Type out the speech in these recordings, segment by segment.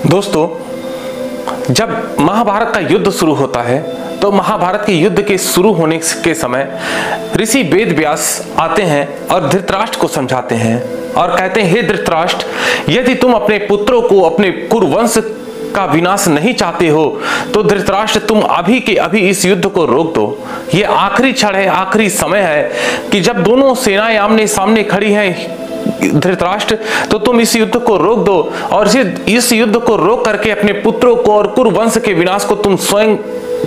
दोस्तों, जब महाभारत का युद्ध शुरू होता है तो महाभारत के युद्ध के शुरू होने के समय ऋषि वेद व्यास आते हैं और धृतराष्ट्र को समझाते हैं और कहते हैं, हे धृतराष्ट्र, यदि तुम अपने पुत्रों को, अपने कुरुवंश का विनाश नहीं चाहते हो तो धृतराष्ट्र तुम अभी के अभी इस युद्ध को रोक दो। ये आखिरी क्षण है, आखिरी समय है कि जब दोनों सेनाएं आमने सामने खड़ी हैं धृतराष्ट्र, तो तुम इस युद्ध को रोक दो और इस युद्ध को रोक करके अपने पुत्रों को और कुरुवंश के विनाश को तुम स्वयं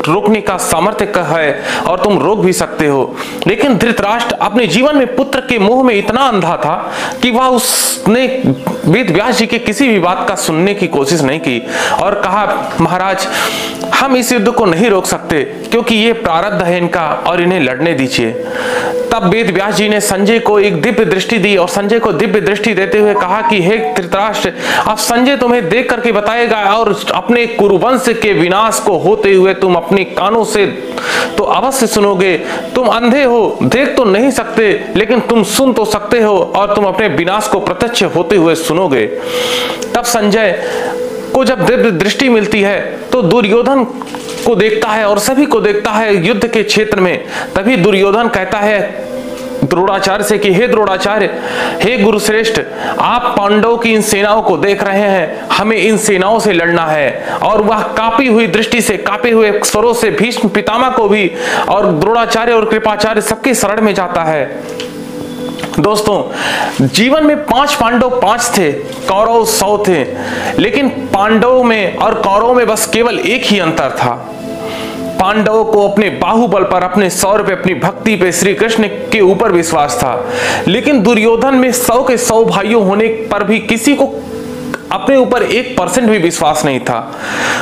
रोकने का सामर्थ्य है और तुम रोक भी सकते हो। लेकिन धृतराष्ट्र अपने जीवन में पुत्र के मोह में इतना अंधा था कि वह उसने वेद व्यास जी के किसी भी बात का सुनने की कोशिश नहीं की और कहा, महाराज, हम इस युद्ध को नहीं रोक सकते क्योंकि ये प्रारब्ध है इनका और इन्हें लड़ने दीजिए। तब वेद व्यास जी ने संजय को एक दिव्य दृष्टि दी और संजय को दिव्य दृष्टि देते हुए कहा कि हे धृतराष्ट्र, अब संजय तुम्हें देख करके बताएगा और अपने कुरुवंश के विनाश को होते हुए तुम अपने कानों से तो अवश्य सुनोगे। तुम अंधे हो, देख तो नहीं सकते, लेकिन तुम सुन तो सकते हो और तुम अपने विनाश को प्रत्यक्ष होते हुए सुनोगे। तब संजय को जब दिव्य दृष्टि मिलती है तो दुर्योधन को देखता है और सभी को देखता है युद्ध के क्षेत्र में। तभी दुर्योधन कहता है द्रोणाचार्य से कि हे द्रोणाचार्य, हे गुरुश्रेष्ठ, आप पांडवों की इन सेनाओं को देख रहे हैं, हमें इन सेनाओं से लड़ना है। और वह कांपी हुई दृष्टि से, कांपे हुए स्वरों से भीष्म पितामह को भी और द्रोणाचार्य और कृपाचार्य सबके शरण में जाता है। दोस्तों, जीवन में 5 पांडव 5 थे, कौरव 100 थे, लेकिन पांडवों में और कौरवों में बस केवल एक ही अंतर था। पांडवों को अपने बाहुबल पर, अपने शौर्य पे, अपनी भक्ति पे, श्री कृष्ण के ऊपर विश्वास था। लेकिन दुर्योधन में 100 के 100 भाइयों होने पर भी किसी को अपने ऊपर 1% भी विश्वास नहीं था।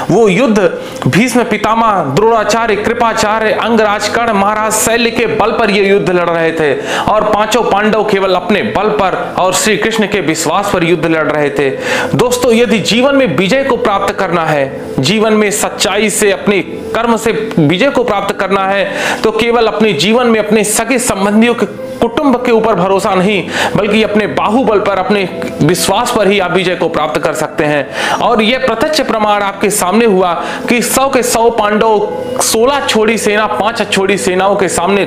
वो युद्ध भीष्म पितामह, द्रोणाचार्य, कृपाचार्य, अंगराज, कर्ण, महाराज शैल्य के बल पर ये युद्ध लड़ रहे थे और पांचों पांडव केवल अपने बल पर और श्री कृष्ण के विश्वास पर युद्ध लड़ रहे थे। दोस्तों, यदि जीवन में विजय को प्राप्त करना है, जीवन में सच्चाई से, अपने कर्म से विजय को प्राप्त करना है, तो केवल अपने जीवन में अपने सगे संबंधियों के, कुटुंब के ऊपर भरोसा नहीं, बल्कि अपने बाहुबल पर, अपने विश्वास पर ही आप विजय को प्राप्त कर सकते हैं। और यह प्रत्यक्ष प्रमाण आपके सामने हुआ कि 100 के 100 पांडव 16 छोड़ी सेना 5 छोड़ी सेनाओं के सामने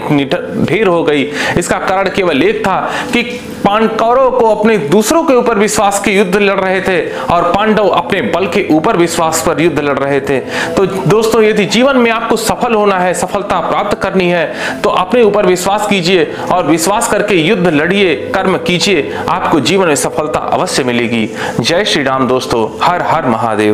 ढेर हो गई। इसका कारण केवल एक था कि कौरव को अपने दूसरों के ऊपर विश्वास के युद्ध लड़ रहे थे और पांडव अपने बल के ऊपर विश्वास पर युद्ध लड़ रहे थे। तो दोस्तों, यदि जीवन में आपको सफल होना है, सफलता प्राप्त करनी है, तो अपने ऊपर विश्वास कीजिए और विश्वास करके युद्ध लड़िए, कर्म कीजिए, आपको जीवन में सफलता अवश्य मिलेगी। जय श्री राम दोस्तों, हर हर महादेव।